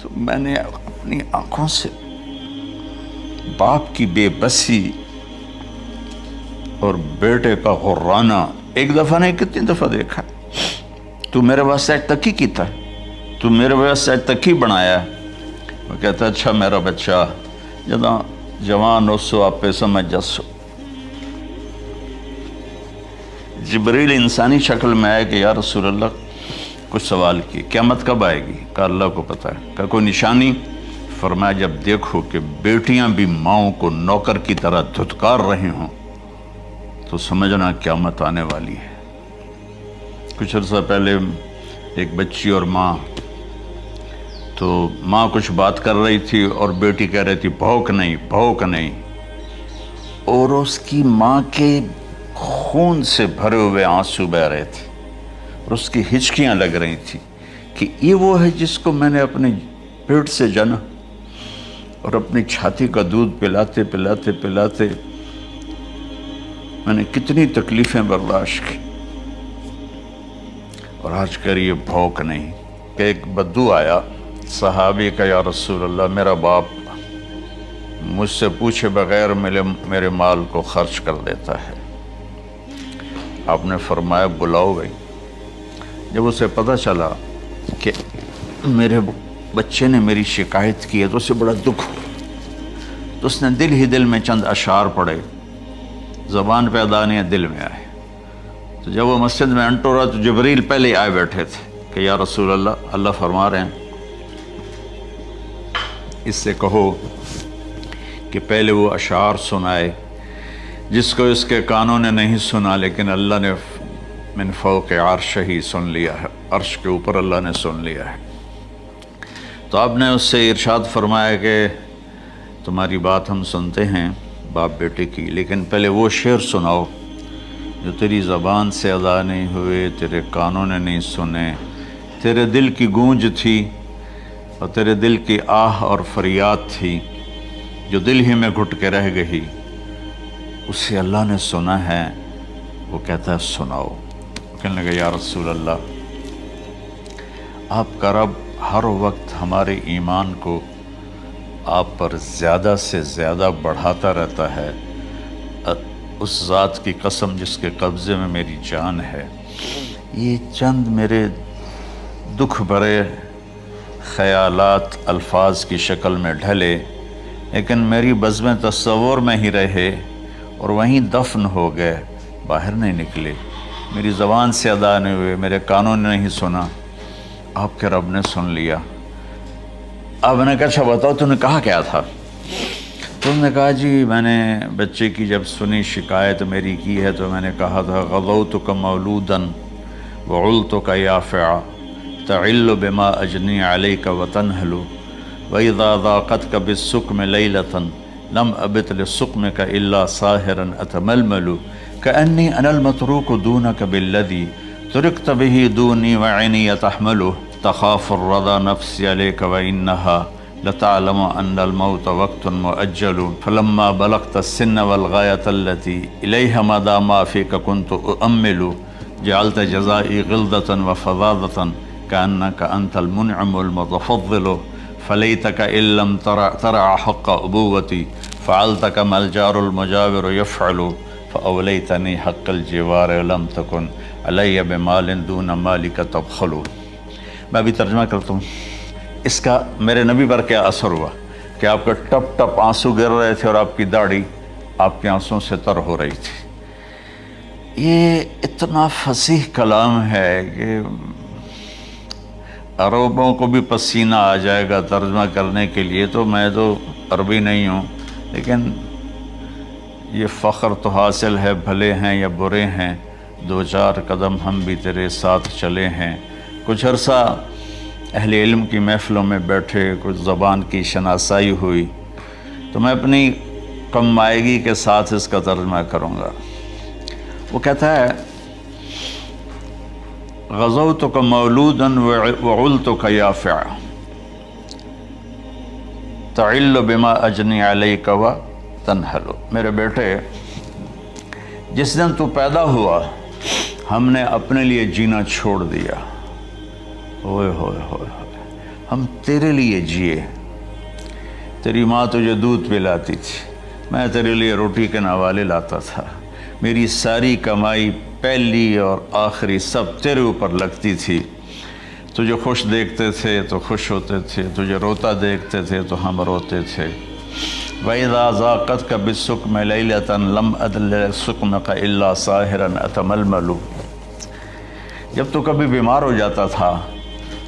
تو میں نے اپنی آنکھوں سے باپ کی بے بسی اور بیٹے کا غرانہ ایک دفعہ نہیں کتنی دفعہ دیکھا. تو میرے واسطے آج تک ہی کیتا ہے, تو میرے واسطے آج تک ہی بنایا ہے. وہ کہتا ہے اچھا میرا بچہ جداں جوان ہو سو آپ پہ سمجھ جسو. جبریل انسانی شکل میں آئے کہ یا رسول اللہ کچھ سوال کی, قیامت کب آئے گی؟ کہا اللہ کو پتہ ہے. کہا کوئی نشانی؟ فرمایا جب دیکھو کہ بیٹیاں بھی ماؤں کو نوکر کی طرح دھتکار رہی ہوں تو سمجھنا قیامت آنے والی ہے. کچھ عرصہ پہلے ایک بچی اور ماں, تو ماں کچھ بات کر رہی تھی اور بیٹی کہہ رہی تھی بھوک نہیں بھوک نہیں, اور اس کی ماں کے خون سے بھرے ہوئے آنسو بہ رہے تھے اور اس کی ہچکیاں لگ رہی تھی کہ یہ وہ ہے جس کو میں نے اپنے پیٹ سے جنا اور اپنی چھاتی کا دودھ پلاتے پلاتے پلاتے میں نے کتنی تکلیفیں برداشت کی, اور آج کر یہ بھوک نہیں. کہ ایک بدو آیا صحابی کا, یا رسول اللہ میرا باپ مجھ سے پوچھے بغیر میرے مال کو خرچ کر دیتا ہے. آپ نے فرمایا بلاؤ گئی. جب اسے پتہ چلا کہ میرے بچے نے میری شکایت کی ہے تو اسے بڑا دکھ ہوا, تو اس نے دل ہی دل میں چند اشعار پڑھے, زبان پہ ادا نہیں دل میں آئے. تو جب وہ مسجد میں انٹر رہا تو جبریل پہلے آئے بیٹھے تھے کہ یا رسول اللہ اللہ فرما رہے ہیں اس سے کہو کہ پہلے وہ اشعار سنائے جس کو اس کے کانوں نے نہیں سنا لیکن اللہ نے من فوق عرش ہی سن لیا ہے, عرش کے اوپر اللہ نے سن لیا ہے. تو آپ نے اس سے ارشاد فرمایا کہ تمہاری بات ہم سنتے ہیں باپ بیٹے کی, لیکن پہلے وہ شعر سناؤ جو تیری زبان سے ادا نہیں ہوئے, تیرے کانوں نے نہیں سنے, تیرے دل کی گونج تھی اور تیرے دل کی آہ اور فریاد تھی جو دل ہی میں گھٹ کے رہ گئی, اسے اللہ نے سنا ہے. وہ کہتا ہے سناؤ. کہنے لگا یا رسول اللہ آپ کا رب ہر وقت ہمارے ایمان کو آپ پر زیادہ سے زیادہ بڑھاتا رہتا ہے. اس ذات کی قسم جس کے قبضے میں میری جان ہے, یہ چند میرے دکھ بھرے خیالات الفاظ کی شکل میں ڈھلے لیکن میری بزم تصور میں ہی رہے اور وہیں دفن ہو گئے, باہر نہیں نکلے, میری زبان سے ادا نہیں ہوئے, میرے کانوں نے نہیں سنا, آپ کے رب نے سن لیا. آپ نے کہا اچھا بتاؤ تو نے کہا کیا تھا؟ تم نے کہا جی میں نے بچے کی جب سنی شکایت میری کی ہے تو میں نے کہا تھا غضوتک مولودا وعلتک یافعا تعل بما اجنی علیک وتنہل وَإِذَا ذَاقَتْكَ بِالسُّقْمِ لَيْلَةً لَمْ أَبِتْ لِلسُّقْمِكَ إِلَّا صَاهِرًا أَتَمَلْمَلُ كَأَنِّي أَنَا الْمَتْرُوكُ دُونَكَ بِالَّذِي تُرِكْتَ بِهِ دُونِي وَعِنِي تَحْمَلُهُ تَخَافُ الرَّضَى نَفْسِي عَلَيْكَ وَإِنَّهَا لَتَعْلَمُ أَنَّ الْمَوْتَ وَقْتٌ مُؤَجَّلٌ فَلَمَّا بَلَغْتَ السِّنَّ وَالْغَايَةَ الَّتِي إِلَيْهَا مَدَى مَا فِيكَ كُنْتُ أُؤَمِّلُ جَعَلْتَ جَزَائِي غِلْظَةً وَفَظَاظَةً كَأَنَّكَ أَنْتَ الْمُنْعِمُ الْمُتَفَضِّلُ فَلَيْتَكَ إِن لَّمْ تَرَعْ حَقَّ أُبُوَّتِي فَعَلْتَ كَمَا الْجَارُ الْمُجَاوِرُ يَفْعَلُ فَأَوْلَيْتَنِي حَقَّ الْجِوَارِ وَلَمْ تَكُنْ عَلَيَّ بِمَالٍ دُونَ مَالِكَ تَبْخَلُ. میں بھی ترجمہ کرتا ہوں. اس کا میرے نبی پر کیا اثر ہوا کہ آپ کا ٹپ ٹپ آنسو گر رہے تھے اور آپ کی داڑھی آپ کے آنسوں سے تر ہو رہی تھی. یہ اتنا فصیح کلام ہے کہ عربوں کو بھی پسینہ آ جائے گا ترجمہ کرنے کے لیے. تو میں تو عربی نہیں ہوں لیکن یہ فخر تو حاصل ہے, بھلے ہیں یا برے ہیں, دو چار قدم ہم بھی تیرے ساتھ چلے ہیں. کچھ عرصہ اہل علم کی محفلوں میں بیٹھے, کچھ زبان کی شناسائی ہوئی, تو میں اپنی کم مائگی کے ساتھ اس کا ترجمہ کروں گا. وہ کہتا ہے غزوتک مولودا وعلتک یافعا تعل بما اجنی علیک وتنہل. میرے بیٹے جس دن تو پیدا ہوا ہم نے اپنے لیے جینا چھوڑ دیا. ہوئے ہوئے ہوئے ہوئے. ہم تیرے لیے جیے. تیری ماں تجھے دودھ پلاتی تھی، میں تیرے لیے روٹی کے نوالے لاتا تھا. میری ساری کمائی پہلی اور آخری سب تیرے اوپر لگتی تھی. تجھے خوش دیکھتے تھے تو خوش ہوتے تھے، تجھے روتا دیکھتے تھے تو ہم روتے تھے. وَإِذَا ذَاقَتْكَ بِالسُّقْمِ لَيْلَةً لَمْ أَدْلِ سُقْمَكَ إِلَّا سَاهِرًا أَتَمَلْمَلُ. جب تو کبھی بیمار ہو جاتا تھا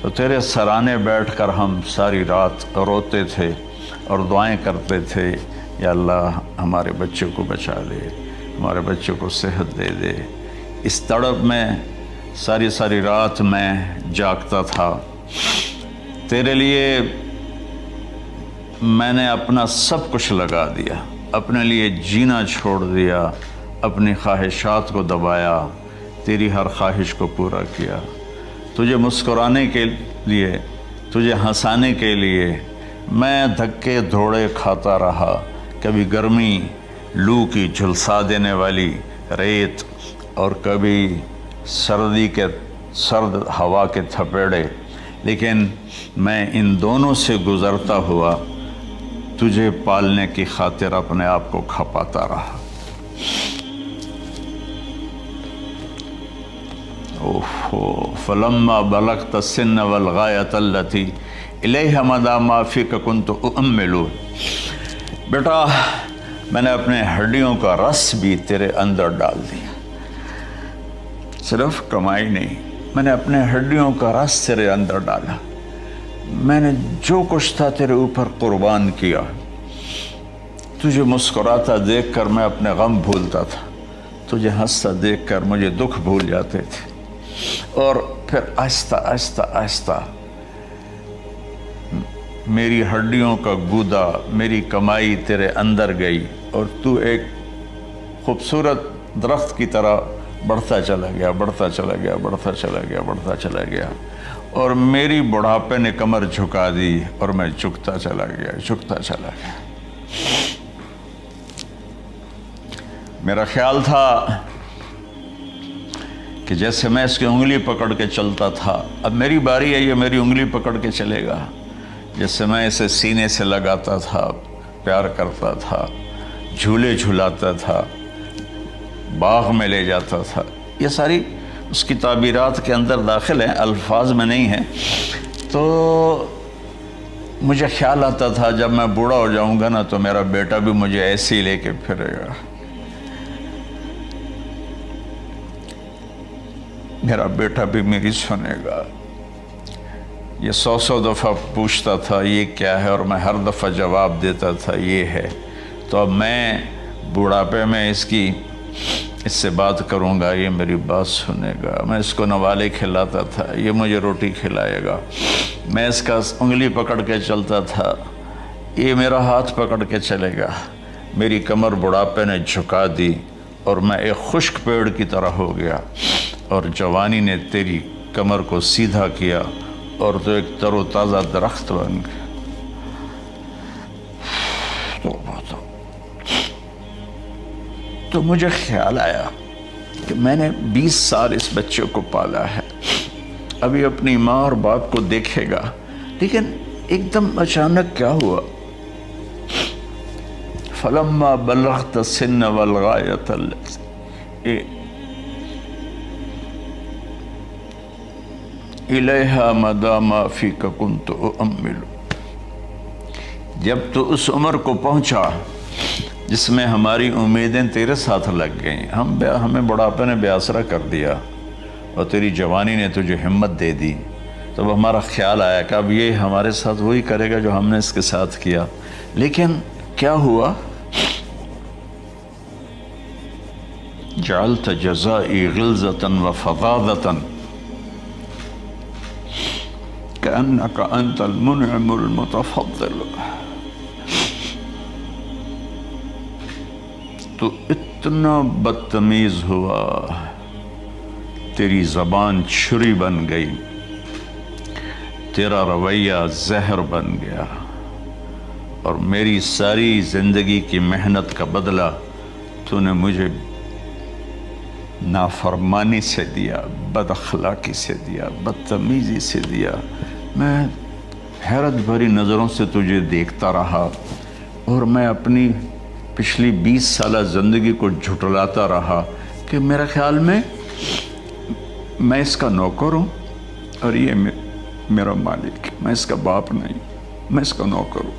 تو تیرے سرانے بیٹھ کر ہم ساری رات روتے تھے اور دعائیں کرتے تھے، یا اللہ ہمارے بچے کو بچا لے، ہمارے بچے کو صحت دے دے. اس تڑپ میں ساری رات میں جاگتا تھا. تیرے لیے میں نے اپنا سب کچھ لگا دیا، اپنے لیے جینا چھوڑ دیا، اپنی خواہشات کو دبایا، تیری ہر خواہش کو پورا کیا. تجھے مسکرانے کے لیے، تجھے ہنسانے کے لیے میں دھکے دھوڑے کھاتا رہا. کبھی گرمی لو کی جھلسا دینے والی ریت اور کبھی سردی کے سرد ہوا کے تھپیڑے، لیکن میں ان دونوں سے گزرتا ہوا تجھے پالنے کی خاطر اپنے آپ کو کھپاتا رہا. فلما بلغت السن والغایۃ التی الیہ مدی ما فیک کنت اؤمل. بیٹا میں نے اپنے ہڈیوں کا رس بھی تیرے اندر ڈال دیا. صرف کمائی نہیں، میں نے اپنے ہڈیوں کا رس تیرے اندر ڈالا. میں نے جو کچھ تھا تیرے اوپر قربان کیا. تجھے مسکراتا دیکھ کر میں اپنے غم بھولتا تھا، تجھے ہنستا دیکھ کر مجھے دکھ بھول جاتے تھے. اور پھر آہستہ آہستہ آہستہ میری ہڈیوں کا گودا، میری کمائی تیرے اندر گئی اور تو ایک خوبصورت درخت کی طرح بڑھتا چلا گیا، بڑھتا چلا گیا، بڑھتا چلا گیا، بڑھتا چلا گیا. اور میری بڑھاپے نے کمر جھکا دی اور میں جھکتا چلا گیا، جھکتا چلا گیا. میرا خیال تھا کہ جیسے میں اس کی انگلی پکڑ کے چلتا تھا، اب میری باری ہے، یہ میری انگلی پکڑ کے چلے گا. جیسے میں اسے سینے سے لگاتا تھا، پیار کرتا تھا، جھولے جھلاتا تھا، باغ میں لے جاتا تھا. یہ ساری اس کی تعبیرات کے اندر داخل ہیں، الفاظ میں نہیں ہیں. تو مجھے خیال آتا تھا جب میں بوڑھا ہو جاؤں گا نا تو میرا بیٹا بھی مجھے ایسے ہی لے کے پھرے گا، میرا بیٹا بھی میری سنے گا. یہ 100 دفعہ پوچھتا تھا یہ کیا ہے، اور میں ہر دفعہ جواب دیتا تھا یہ ہے. تو اب میں بوڑھاپے میں اس سے بات کروں گا، یہ میری بات سنے گا. میں اس کو نوالے کھلاتا تھا، یہ مجھے روٹی کھلائے گا. میں اس کا انگلی پکڑ کے چلتا تھا، یہ میرا ہاتھ پکڑ کے چلے گا. میری کمر بڑھاپے نے جھکا دی اور میں ایک خشک پیڑ کی طرح ہو گیا، اور جوانی نے تیری کمر کو سیدھا کیا اور تو ایک تر و تازہ درخت بن گیا. تو مجھے خیال آیا کہ میں نے 20 سال اس بچے کو پالا ہے، ابھی اپنی ماں اور باپ کو دیکھے گا. لیکن ایک دم اچانک کیا ہوا، فلما بلغت السن والغایۃ الیہا مدی ما فیک کنت اؤمل. جب تو اس عمر کو پہنچا جس میں ہماری امیدیں تیرے ساتھ لگ گئیں، ہمیں بڑھاپے نے بے آسرا کر دیا اور تیری جوانی نے تجھے ہمت دے دی، تب ہمارا خیال آیا کہ اب یہ ہمارے ساتھ وہی کرے گا جو ہم نے اس کے ساتھ کیا. لیکن کیا ہوا، جعلت جزائی غلظۃ وفظاظۃ کأنک انت المنعم المتفضل. تو اتنا بدتمیز ہوا، تیری زبان چھری بن گئی، تیرا رویہ زہر بن گیا، اور میری ساری زندگی کی محنت کا بدلہ تو نے مجھے نافرمانی سے دیا، بد اخلاقی سے دیا، بدتمیزی سے دیا. میں حیرت بھری نظروں سے تجھے دیکھتا رہا اور میں اپنی پچھلی 20 سالہ زندگی کو جھٹلاتا رہا کہ میرے خیال میں اس کا نوکر ہوں اور یہ میرا مالک، میں اس کا باپ نہیں، میں اس کا نوکر ہوں،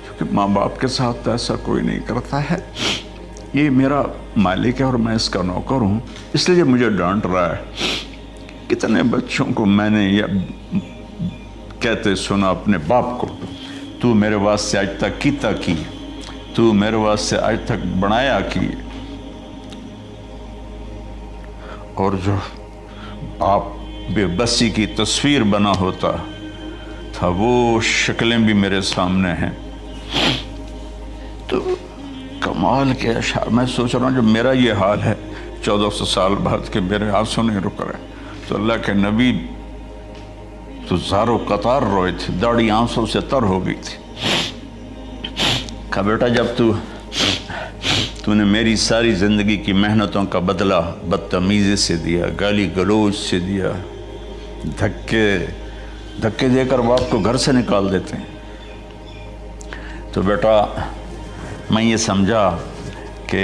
کیونکہ ماں باپ کے ساتھ ایسا کوئی نہیں کرتا ہے، یہ میرا مالک ہے اور میں اس کا نوکر ہوں، اس لیے مجھے ڈانٹ رہا ہے۔ کتنے بچوں کو میں نے یہ کہتے سنا اپنے باپ کو، تو میرے واسطے آج تک کیتا کی، تو میرے واسطے آج تک بنایا کی، اور جو آپ بے بسی کی تصویر بنا ہوتا تھا وہ شکلیں بھی میرے سامنے ہیں۔ تو کمال کے اشعار، میں سوچ رہا ہوں جو میرا یہ حال ہے 1400 سال بعد کہ میرے آنسو نہیں رک رہے، تو اللہ کے نبی تو زارو قطار روئے تھے، داڑھی آنسوں سے تر ہو گئی تھی۔ کہا بیٹا جب تو نے میری ساری زندگی کی محنتوں کا بدلہ بدتمیزی سے دیا، گالی گلوچ سے دیا، دھکے دے کر باپ کو گھر سے نکال دیتے ہیں، تو بیٹا میں یہ سمجھا کہ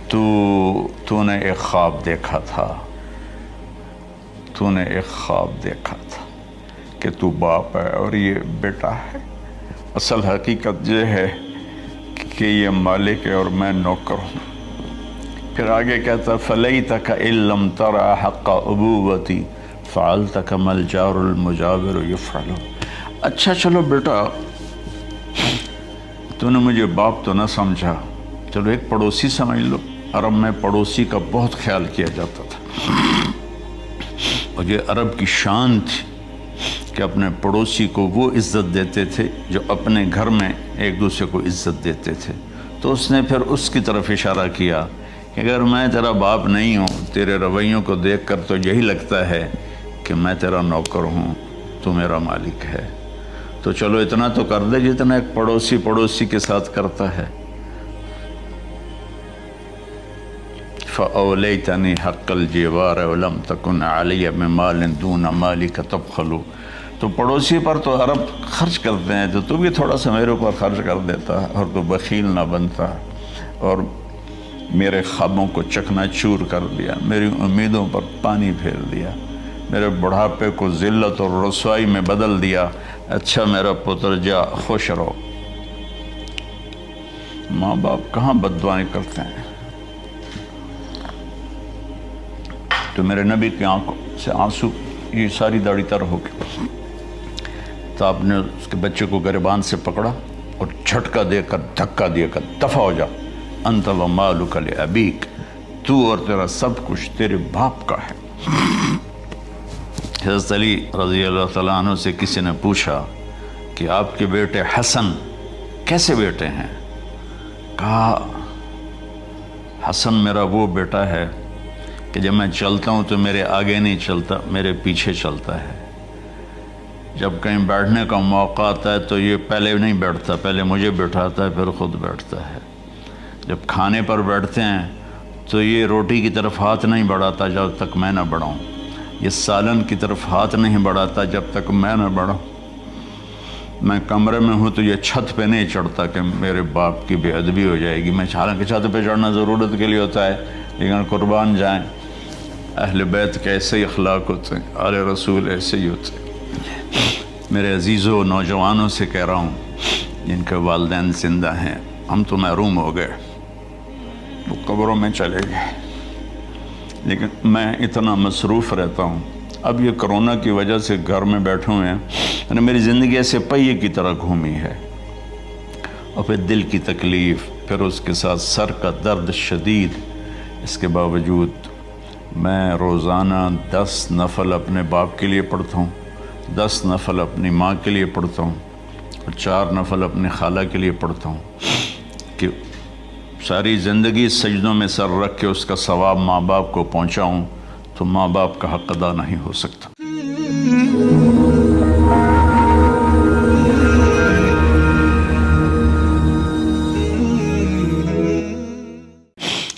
تو نے ایک خواب دیکھا تھا، تو نے ایک خواب دیکھا تھا کہ تو باپ ہے اور یہ بیٹا ہے۔ اصل حقیقت یہ ہے کہ یہ مالک ہے اور میں نوکر ہوں۔ پھر آگے کہتا فَلَيْتَكَ إِن لَّمْ تَرَ حَقَّ أُبُوَّتِي فَعَلْتَ كَمَا الْجَارُ الْمُجَاوِرُ يَفْعَلُ۔ اچھا چلو بیٹا، تو نے مجھے باپ تو نہ سمجھا، چلو ایک پڑوسی سمجھ لو۔ عرب میں پڑوسی کا بہت خیال کیا جاتا تھا، اور یہ عرب کی شان تھی کہ اپنے پڑوسی کو وہ عزت دیتے تھے جو اپنے گھر میں ایک دوسرے کو عزت دیتے تھے۔ تو اس نے پھر اس کی طرف اشارہ کیا کہ اگر میں تیرا باپ نہیں ہوں، تیرے رویوں کو دیکھ کر تو یہی لگتا ہے کہ میں تیرا نوکر ہوں، تو میرا مالک ہے، تو چلو اتنا تو کر دے جتنا ایک پڑوسی کے ساتھ کرتا ہے۔ فَأَوْلَيْتَنِي حَقَّ الْجِوَارِ وَلَمْ تَكُنْ عَلَيَّ بِمَالٍ دُونَ مَالِكَ تَبْخَلُ۔ تو پڑوسی پر تو عرب خرچ کرتے ہیں، تو بھی تھوڑا سا میرے اوپر خرچ کر دیتا اور تو بخیل نہ بنتا، اور میرے خوابوں کو چکنا چور کر دیا، میری امیدوں پر پانی پھیر دیا، میرے بڑھاپے کو ذلت اور رسوائی میں بدل دیا۔ اچھا میرا پتر جا خوش رہو۔ ماں باپ کہاں بد دعائیں کرتے ہیں؟ تو میرے نبی کی آنکھوں سے آنسو، یہ ساری داڑھی تر ہو گئی، تو آپ نے اس کے بچے کو گریبان سے پکڑا اور جھٹکا دے کر دھکا دے کر دفع ہو جا، انت ومالک لابیک، تو اور تیرا سب کچھ تیرے باپ کا ہے۔ حضرت علی رضی اللہ تعالیٰ عنہ سے کسی نے پوچھا کہ آپ کے بیٹے حسن کیسے بیٹے ہیں؟ کہا حسن میرا وہ بیٹا ہے کہ جب میں چلتا ہوں تو میرے آگے نہیں چلتا، میرے پیچھے چلتا ہے، جب کہیں بیٹھنے کا موقع آتا ہے تو یہ پہلے نہیں بیٹھتا، پہلے مجھے بٹھاتا ہے پھر خود بیٹھتا ہے، جب کھانے پر بیٹھتے ہیں تو یہ روٹی کی طرف ہاتھ نہیں بڑھاتا جب تک میں نہ بڑھاؤں، یہ سالن کی طرف ہاتھ نہیں بڑھاتا جب تک میں نہ بڑھاؤں، میں کمرے میں ہوں تو یہ چھت پہ نہیں چڑھتا کہ میرے باپ کی بے ادبی ہو جائے گی۔ میں حالانکہ چھت پہ چڑھنا ضرورت کے لیے ہوتا ہے، لیکن قربان جائیں اہل بیت کے ایسے ہی اخلاق ہوتے ہیں، آل رسول ایسے ہی ہوتے ہیں۔ میرے عزیزوں نوجوانوں سے کہہ رہا ہوں جن کے والدین زندہ ہیں، ہم تو محروم ہو گئے، وہ قبروں میں چلے گئے، لیکن میں اتنا مصروف رہتا ہوں۔ اب یہ کرونا کی وجہ سے گھر میں بیٹھے ہوئے ہیں، یعنی میری زندگی ایسے پہیے کی طرح گھومی ہے، اور پھر دل کی تکلیف، پھر اس کے ساتھ سر کا درد شدید، اس کے باوجود میں روزانہ 10 نفل اپنے باپ کے لیے پڑھتا ہوں، 10 نفل اپنی ماں کے لیے پڑھتا ہوں، اور 4 نفل اپنے خالہ کے لیے پڑھتا ہوں، کہ ساری زندگی سجدوں میں سر رکھ کے اس کا ثواب ماں باپ کو پہنچاؤں، تو ماں باپ کا حق ادا نہیں ہو سکتا۔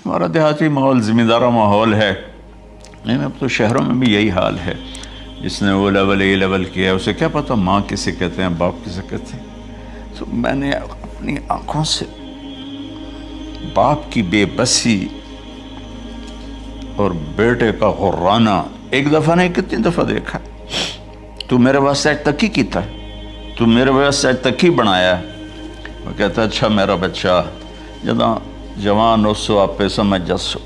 ہمارا دیہاتی ماحول ذمہ دارہ ماحول ہے، اب تو شہروں میں بھی یہی حال ہے، جس نے وہ لیول اے لیول کیا اسے کیا پتہ ماں کسے کہتے ہیں باپ کسے کہتے ہیں. تو میں نے اپنی آنکھوں سے باپ کی بے بسی اور بیٹے کا غرانہ ایک دفعہ نہیں کتنی دفعہ دیکھا. تو میرے واسطے آج تک ہی کیتا ہے, تو میرے واسطے آج تک ہی بنایا ہے. وہ کہتا ہے اچھا میرا بچہ جداں جوان ہو سو آپ پہ سمجھ جسو.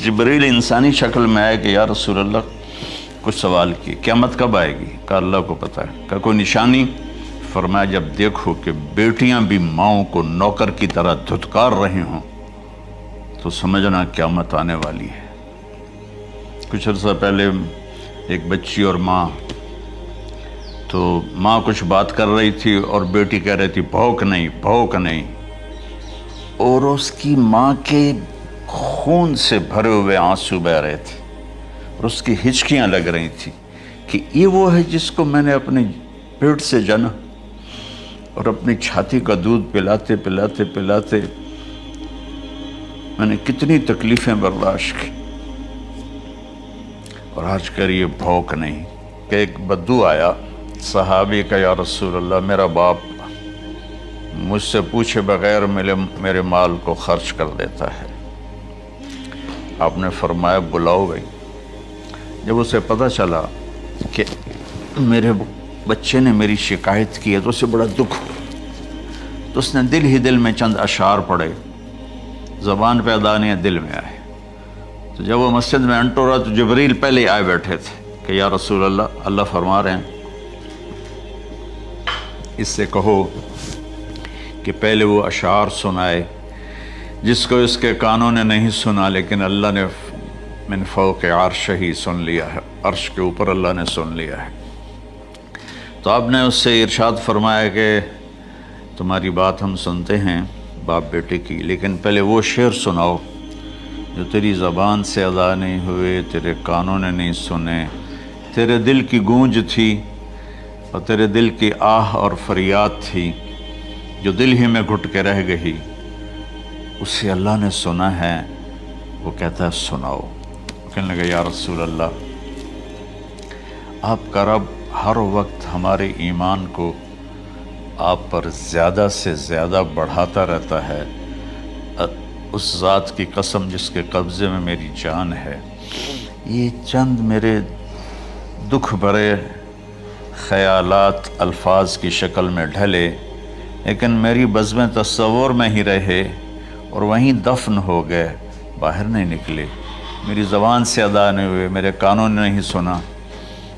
جبریل انسانی شکل میں آئے کہ یا رسول اللہ کچھ سوال کیے, قیامت کب آئے گی؟ کہا اللہ کو پتہ ہے. کہا کوئی نشانی؟ فرمایا جب دیکھو کہ بیٹیاں بھی ماؤں کو نوکر کی طرح دھتکار رہی ہوں تو سمجھنا قیامت آنے والی ہے. کچھ عرصہ پہلے ایک بچی اور ماں, تو ماں کچھ بات کر رہی تھی اور بیٹی کہہ رہی تھی بھوک نہیں بھوک نہیں, اور اس کی ماں کے خون سے بھرے ہوئے آنسو بہ رہے تھے اور اس کی ہچکیاں لگ رہی تھیں کہ یہ وہ ہے جس کو میں نے اپنے پیٹ سے جنا اور اپنی چھاتی کا دودھ پلاتے پلاتے پلاتے میں نے کتنی تکلیفیں برداشت کی, اور آج کر یہ بھوک نہیں. کہ ایک بدو آیا صحابی کا, یا رسول اللہ میرا باپ مجھ سے پوچھے بغیر میرے مال کو خرچ کر دیتا ہے. آپ نے فرمایا بلاؤ بھائی. جب اسے پتہ چلا کہ میرے بچے نے میری شکایت کی ہے تو اسے بڑا دکھ ہوا, تو اس نے دل ہی دل میں چند اشعار پڑھے, زبان پہ ادا نہیں دل میں آئے. تو جب وہ مسجد میں انٹو رہا تو جبریل پہلے ہی آئے بیٹھے تھے کہ یا رسول اللہ فرما رہے ہیں اس سے کہو کہ پہلے وہ اشعار سنائے جس کو اس کے کانوں نے نہیں سنا لیکن اللہ نے من فوق عرش ہی سن لیا ہے, عرش کے اوپر اللہ نے سن لیا ہے. تو آپ نے اس سے ارشاد فرمایا کہ تمہاری بات ہم سنتے ہیں باپ بیٹے کی, لیکن پہلے وہ شعر سناؤ جو تیری زبان سے ادا نہیں ہوئے, تیرے کانوں نے نہیں سنے, تیرے دل کی گونج تھی اور تیرے دل کی آہ اور فریاد تھی جو دل ہی میں گھٹ کے رہ گئی, اسے اللہ نے سنا ہے. وہ کہتا ہے سناؤ. کہنے لگا یا رسول اللہ آپ کا رب ہر وقت ہمارے ایمان کو آپ پر زیادہ سے زیادہ بڑھاتا رہتا ہے, اس ذات کی قسم جس کے قبضے میں میری جان ہے. یہ چند میرے دکھ بھرے خیالات الفاظ کی شکل میں ڈھلے لیکن میری بزم تصور میں ہی رہے اور وہیں دفن ہو گئے, باہر نہیں نکلے, میری زبان سے ادا نہیں ہوئے, میرے کانوں نے نہیں سنا,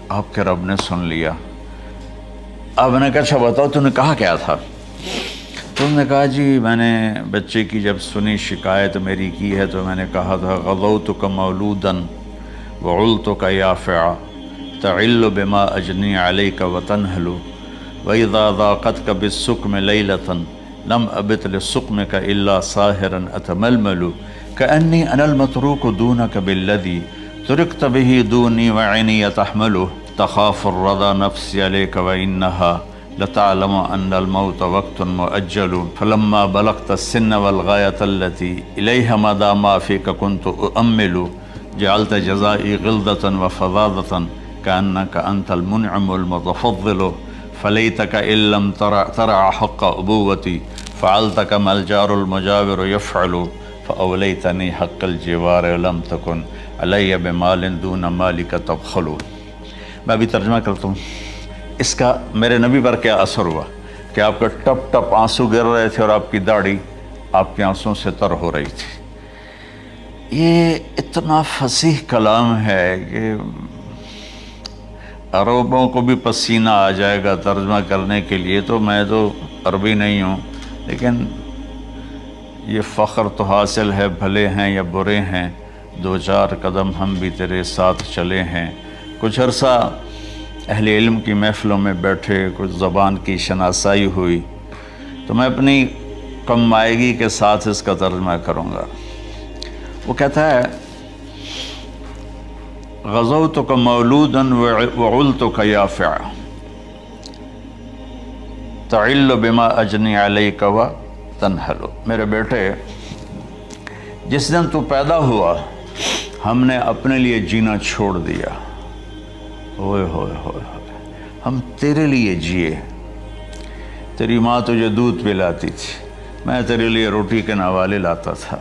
آپ کے رب نے سن لیا. اب میں نے کہا اچھا بتاؤ تو نے کہا کیا تھا؟ تم نے کہا جی میں نے بچے کی جب سنی شکایت میری کی ہے تو میں نے کہا تھا غضوتک مولودا وعلتک یافعا تعل بما اجنی علیک وتنہل وَإِذَا ضَاقَتْكَ بِالسُّقْمِ لَيْلَةً لَمْ أَبِتْ لِلسُّقْمِكَ إِلَّا صَاهِرًا أَتَمَلْمَلُ كَأَنِّي أَنَا الْمَتْرُوكُ دُونَكَ بِالَّذِي تُرِكْتَ بِهِ دُونِي وَعِنِي يَتَحْمَلُ تَخَافُ الرَّضَى نَفْسِي عَلَيْكَ وَإِنَّهَا لَتَعْلَمُ أَنَّ الْمَوْتَ وَقْتٌ مُؤَجَّلٌ فَلَمَّا بَلَغْتَ السِّنَّ وَالْغَايَةَ الَّتِي إِلَيْهَا مَدَى مَا فِيكَ كُنْتُ أُؤَمِّلُ جَعَلْتَ جَزَائِي غِلْظَةً وَفَظَاظَةً كَأَنَّكَ أَنْتَ الْمُنْعِمُ الْمُتَفَضِّلُ فَلَيْتَكَ إِن لَّمْ تَرَعَ حَقَّ أُبُوَّتِي فَعَلْتَ كَمَا الْجَارُ الْمُجَاوِرُ يَفْعَلُ فَأَوْلَيْتَنِي حَقَّ الْجِوَارِ لَمْ تَكُنْ عَلَيَّ بِمَالٍ دُونَ مَالِكَ تَبْخَلُ. میں ابھی ترجمہ کرتا ہوں. اس کا میرے نبی پر کیا اثر ہوا کہ آپ کے ٹپ ٹپ آنسو گر رہے تھے اور آپ کی داڑھی آپ کے آنسوں سے تر ہو رہی تھی. یہ اتنا فصیح کلام ہے کہ عربوں کو بھی پسینہ آ جائے گا ترجمہ کرنے کے لیے. تو میں تو عربی نہیں ہوں لیکن یہ فخر تو حاصل ہے, بھلے ہیں یا برے ہیں, 2-4 قدم ہم بھی تیرے ساتھ چلے ہیں. کچھ عرصہ اہل علم کی محفلوں میں بیٹھے, کچھ زبان کی شناسائی ہوئی, تو میں اپنی کم مائگی کے ساتھ اس کا ترجمہ کروں گا. وہ کہتا ہے غزوتک مولودا وعلتک یافعا تعل بما اجنی علیک وتنہل. میرے بیٹے جس دن تو پیدا ہوا ہم نے اپنے لیے جینا چھوڑ دیا، ہوئے ہوئے ہوئے ہوئے، ہم تیرے لیے جیے۔ تیری ماں تجھے دودھ پلاتی تھی، میں تیرے لیے روٹی کے نوالے لاتا تھا،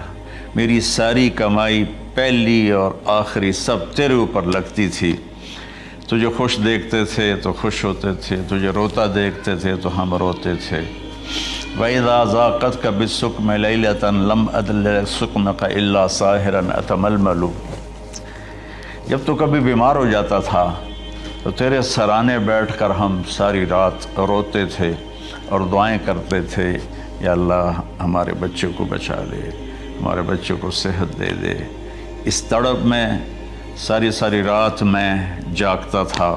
میری ساری کمائی پہلی اور آخری سب تیرے اوپر لگتی تھی۔ تجھے خوش دیکھتے تھے تو خوش ہوتے تھے، تجھے روتا دیکھتے تھے تو ہم روتے تھے۔ وَإِذَا ذَاقَتْكَ بِالسُّقْمِ لَيْلَةً لَمْ أَدْلِ سُقْمَكَ إِلَّا سَاهِرًا أَتَمَلْمَلُ۔ جب تو کبھی بیمار ہو جاتا تھا تو تیرے سرانے بیٹھ کر ہم ساری رات روتے تھے اور دعائیں کرتے تھے، یا اللہ ہمارے بچوں کو بچا لے، ہمارے بچوں کو صحت دے دے۔ اس تڑپ میں ساری ساری رات میں جاگتا تھا۔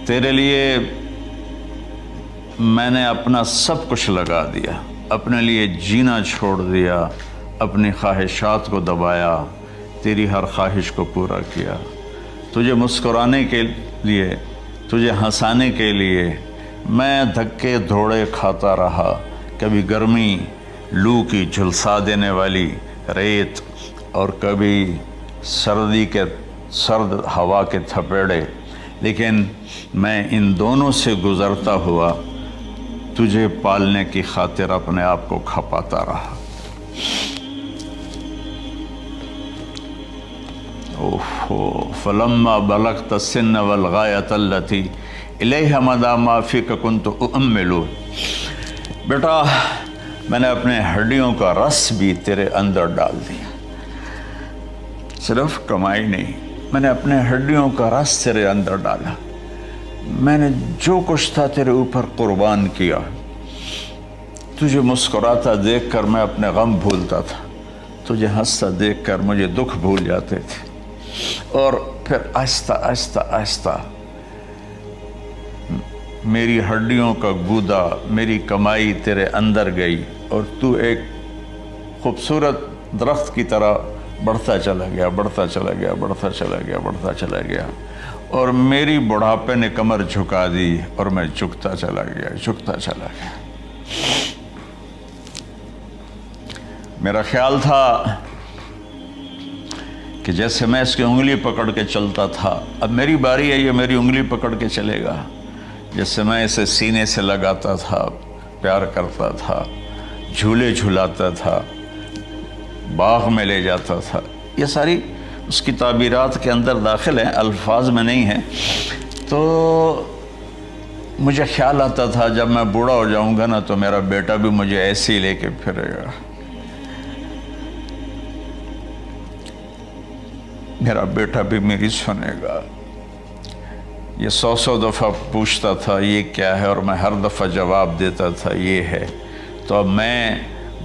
تیرے لیے میں نے اپنا سب کچھ لگا دیا، اپنے لیے جینا چھوڑ دیا، اپنی خواہشات کو دبایا، تیری ہر خواہش کو پورا کیا۔ تجھے مسکرانے کے لیے، تجھے ہنسانے کے لیے میں دھکے دھوڑے کھاتا رہا، کبھی گرمی لو کی جھلسا دینے والی ریت اور کبھی سردی کے سرد ہوا کے تھپیڑے، لیکن میں ان دونوں سے گزرتا ہوا تجھے پالنے کی خاطر اپنے آپ کو کھپاتا رہا۔ فلما بلغت السن والغایۃ التی الیہ مدی ما فیک کنت اؤمل۔ بیٹا میں نے اپنے ہڈیوں کا رس بھی تیرے اندر ڈال دیا، صرف کمائی نہیں، میں نے اپنے ہڈیوں کا رس تیرے اندر ڈالا، میں نے جو کچھ تھا تیرے اوپر قربان کیا۔ تجھے مسکراتا دیکھ کر میں اپنے غم بھولتا تھا، تجھے ہنستا دیکھ کر مجھے دکھ بھول جاتے تھے، اور پھر آہستہ آہستہ آہستہ میری ہڈیوں کا گودا، میری کمائی تیرے اندر گئی، اور تو ایک خوبصورت درخت کی طرح بڑھتا چلا گیا، بڑھتا چلا گیا، بڑھتا چلا گیا، بڑھتا چلا گیا، اور میری بڑھاپے نے کمر جھکا دی اور میں جھکتا چلا گیا، جھکتا چلا گیا۔ میرا خیال تھا کہ جیسے میں اس کی انگلی پکڑ کے چلتا تھا، اب میری باری ہے، یہ میری انگلی پکڑ کے چلے گا۔ جیسے میں اسے سینے سے لگاتا تھا، پیار کرتا تھا، جھولے جھلاتا تھا، باغ میں لے جاتا تھا، یہ ساری اس کی تعبیرات کے اندر داخل ہیں، الفاظ میں نہیں ہیں۔ تو مجھے خیال آتا تھا جب میں بوڑھا ہو جاؤں گا نا تو میرا بیٹا بھی مجھے ایسے ہی لے کے پھرے گا، میرا بیٹا بھی میری سنے گا۔ یہ 100 دفعہ پوچھتا تھا یہ کیا ہے، اور میں ہر دفعہ جواب دیتا تھا یہ ہے۔ تو اب میں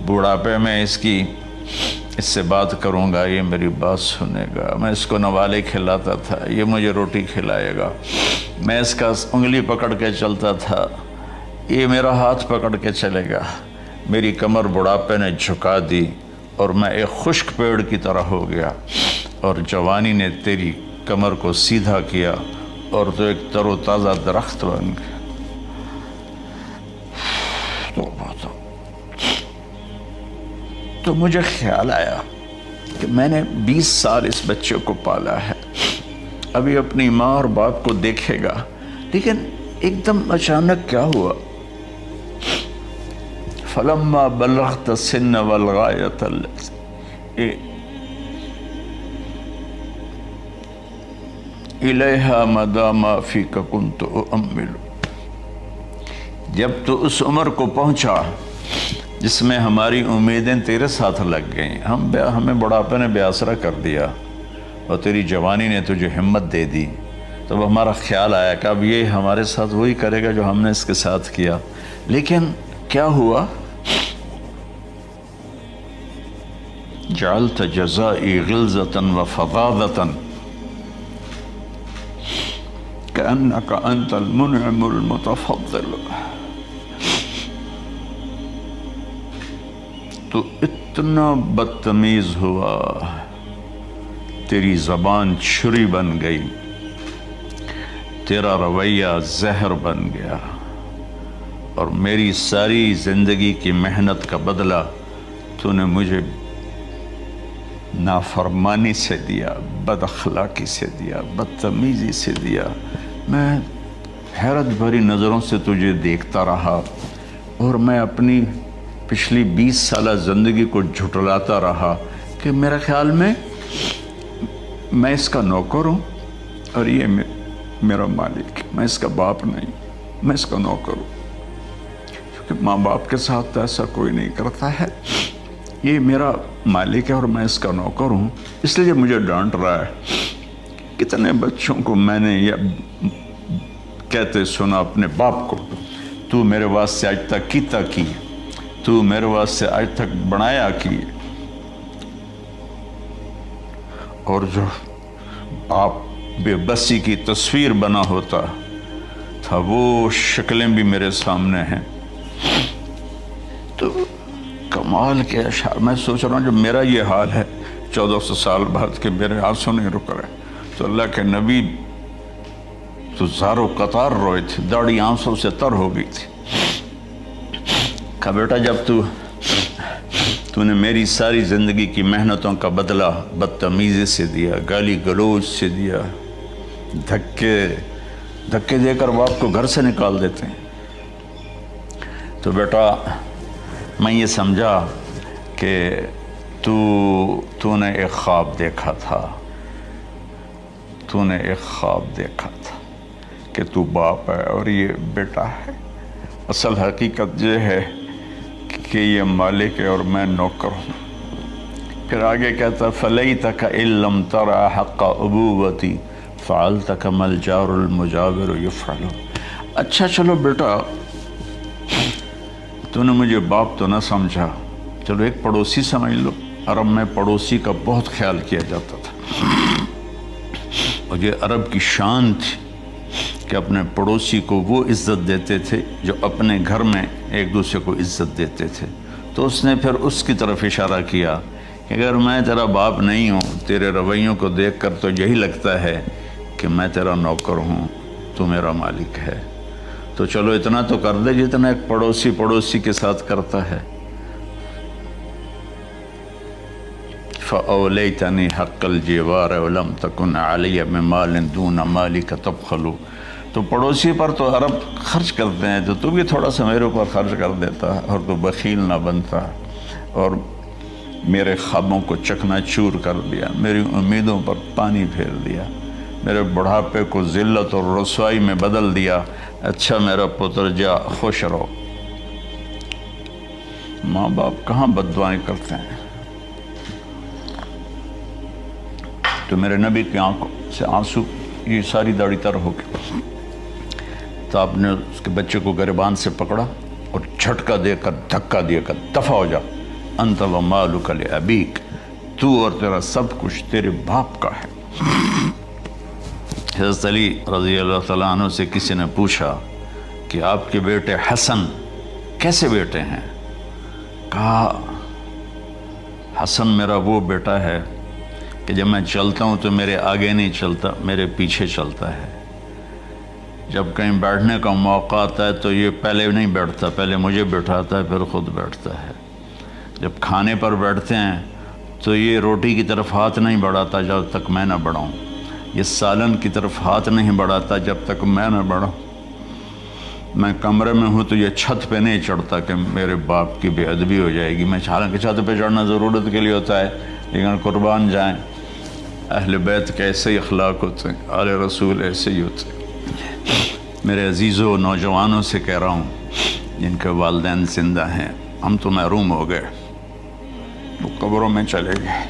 بوڑھاپے میں اس سے بات کروں گا، یہ میری بات سنے گا۔ میں اس کو نوالے کھلاتا تھا، یہ مجھے روٹی کھلائے گا۔ میں اس کا انگلی پکڑ کے چلتا تھا، یہ میرا ہاتھ پکڑ کے چلے گا۔ میری کمر بڑھاپے نے جھکا دی اور میں ایک خشک پیڑ کی طرح ہو گیا، اور جوانی نے تیری کمر کو سیدھا کیا اور تو ایک تر و تازہ درخت بن گیا۔ تو مجھے خیال آیا کہ میں نے 20 سال اس بچے کو پالا ہے، ابھی اپنی ماں اور باپ کو دیکھے گا، لیکن ایک دم اچانک کیا ہوا؟ فلما بلغت السن والغایۃ التی الیہا مدی ما فیک کنت اؤمل۔ جب تو اس عمر کو پہنچا جس میں ہماری امیدیں تیرے ساتھ لگ گئیں، ہمیں بڑھاپے نے بے آسرا کر دیا، اور تیری جوانی نے تجھے ہمت دے دی، تب ہمارا خیال آیا کہ اب یہ ہمارے ساتھ وہی کرے گا جو ہم نے اس کے ساتھ کیا۔ لیکن کیا ہوا؟ جعلت جزائی غلظة وفظاظة كأنك أنت المنعم المتفضل۔ تو اتنا بدتمیز ہوا، تیری زبان چھری بن گئی، تیرا رویہ زہر بن گیا، اور میری ساری زندگی کی محنت کا بدلہ تو نے مجھے نافرمانی سے دیا، بد اخلاقی سے دیا، بدتمیزی سے دیا۔ میں حیرت بھری نظروں سے تجھے دیکھتا رہا اور میں اپنی پچھلی 20 سالہ زندگی کو جھٹلاتا رہا کہ میرے خیال میں اس کا نوکر ہوں اور یہ میرا مالک، میں اس کا باپ نہیں، میں اس کا نوکر ہوں، کیونکہ ماں باپ کے ساتھ ایسا کوئی نہیں کرتا ہے، یہ میرا مالک ہے اور میں اس کا نوکر ہوں، اس لیے مجھے ڈانٹ رہا ہے۔ کتنے بچوں کو میں نے یہ کہتے سنا اپنے باپ کو، تو میرے واسطے آج تک کیتا کی، تو میرے واسطے آج تک بنایا کی، اور جو آپ بے بسی کی تصویر بنا ہوتا تھا وہ شکلیں بھی میرے سامنے ہیں۔ تو کمال کے اشعار، میں سوچ رہا ہوں جو میرا یہ حال ہے 1400 سال بعد کہ میرے آنسو نہیں رک رہے، تو اللہ کے نبی تو زارو قطار روئے تھے، داڑھی آنسوں سے تر ہو گئی تھی۔ کہا بیٹا جب تو نے میری ساری زندگی کی محنتوں کا بدلہ بدتمیزی سے دیا، گالی گلوچ سے دیا، دھکے دے کر باپ کو گھر سے نکال دیتے ہیں، تو بیٹا میں یہ سمجھا کہ تو نے ایک خواب دیکھا تھا، تو نے ایک خواب دیکھا تھا کہ تو باپ ہے اور یہ بیٹا ہے۔ اصل حقیقت یہ ہے کہ یہ مالک ہے اور میں نوکر ہوں۔ پھر آگے کہتا فَلَيْتَكَ إِن لَّمْ تَرَ حَقَّ أُبُوَّتِي فَعَلْتَ كَمَا الْجَارُ الْمُجَاوِرُ يَفْعَلُ۔ اچھا چلو بیٹا، تو نے مجھے باپ تو نہ سمجھا، چلو ایک پڑوسی سمجھ لو۔ عرب میں پڑوسی کا بہت خیال کیا جاتا تھا، اور یہ عرب کی شان تھی کہ اپنے پڑوسی کو وہ عزت دیتے تھے جو اپنے گھر میں ایک دوسرے کو عزت دیتے تھے۔ تو اس نے پھر اس کی طرف اشارہ کیا کہ اگر میں تیرا باپ نہیں ہوں، تیرے رویوں کو دیکھ کر تو یہی لگتا ہے کہ میں تیرا نوکر ہوں، تو میرا مالک ہے، تو چلو اتنا تو کر دے جتنا ایک پڑوسی کے ساتھ کرتا ہے۔ فَأَوْلَيْتَنِي حَقَّ الْجِوَارِ وَلَمْ تَكُنْ عَلَيَّ بِمَالٍ دُونَ مَالِكَ تَبْخَلُ۔ تو پڑوسی پر تو عرب خرچ کرتے ہیں، تو بھی تھوڑا سا میرے اوپر خرچ کر دیتا اور تو بخیل نہ بنتا، اور میرے خوابوں کو چکنا چور کر دیا، میری امیدوں پر پانی پھیر دیا، میرے بڑھاپے کو ذلت اور رسوائی میں بدل دیا۔ اچھا میرا پتر جا خوش رہو۔ ماں باپ کہاں بد دعائیں کرتے ہیں؟ تو میرے نبی کی آنکھوں سے آنسو، یہ ساری داڑھی تر ہو گئی، تو آپ نے اس کے بچے کو گریبان سے پکڑا اور جھٹکا دے کر دھکا دے کر دفع ہو جا، انت و مالک لابیک، تو اور تیرا سب کچھ تیرے باپ کا ہے۔ حضرت علی رضی اللہ تعالیٰ عنہ سے کسی نے پوچھا کہ آپ کے بیٹے حسن کیسے بیٹے ہیں؟ کہا حسن میرا وہ بیٹا ہے کہ جب میں چلتا ہوں تو میرے آگے نہیں چلتا، میرے پیچھے چلتا ہے۔ جب کہیں بیٹھنے کا موقع آتا ہے تو یہ پہلے نہیں بیٹھتا، پہلے مجھے بٹھاتا ہے پھر خود بیٹھتا ہے۔ جب کھانے پر بیٹھتے ہیں تو یہ روٹی کی طرف ہاتھ نہیں بڑھاتا جب تک میں نہ بڑھاؤں، یہ سالن کی طرف ہاتھ نہیں بڑھاتا جب تک میں نہ بڑھاؤں۔ میں کمرے میں ہوں تو یہ چھت پہ نہیں چڑھتا کہ میرے باپ کی بے ادبی ہو جائے گی۔ میں حالانکہ چھت پہ چڑھنا ضرورت کے لیے ہوتا ہے، لیکن قربان جائیں اہل بیت کے ایسے ہی اخلاق ہوتے ہیں، آل رسول ایسے ہی ہوتے ہیں۔ میرے عزیزوں نوجوانوں سے کہہ رہا ہوں جن کے والدین زندہ ہیں، ہم تو محروم ہو گئے، وہ قبروں میں چلے گئے،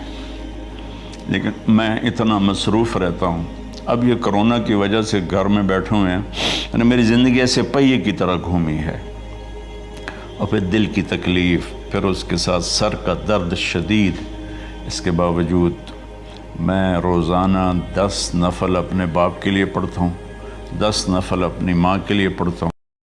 لیکن میں اتنا مصروف رہتا ہوں۔ اب یہ کرونا کی وجہ سے گھر میں بیٹھے ہوئے ہیں، یعنی میری زندگی ایسے پہیے کی طرح گھومی ہے، اور پھر دل کی تکلیف، پھر اس کے ساتھ سر کا درد شدید۔ اس کے باوجود میں روزانہ 10 نفل اپنے باپ کے لیے پڑھتا ہوں، 10 نفل اپنی ماں کے لیے پڑھتا ہوں۔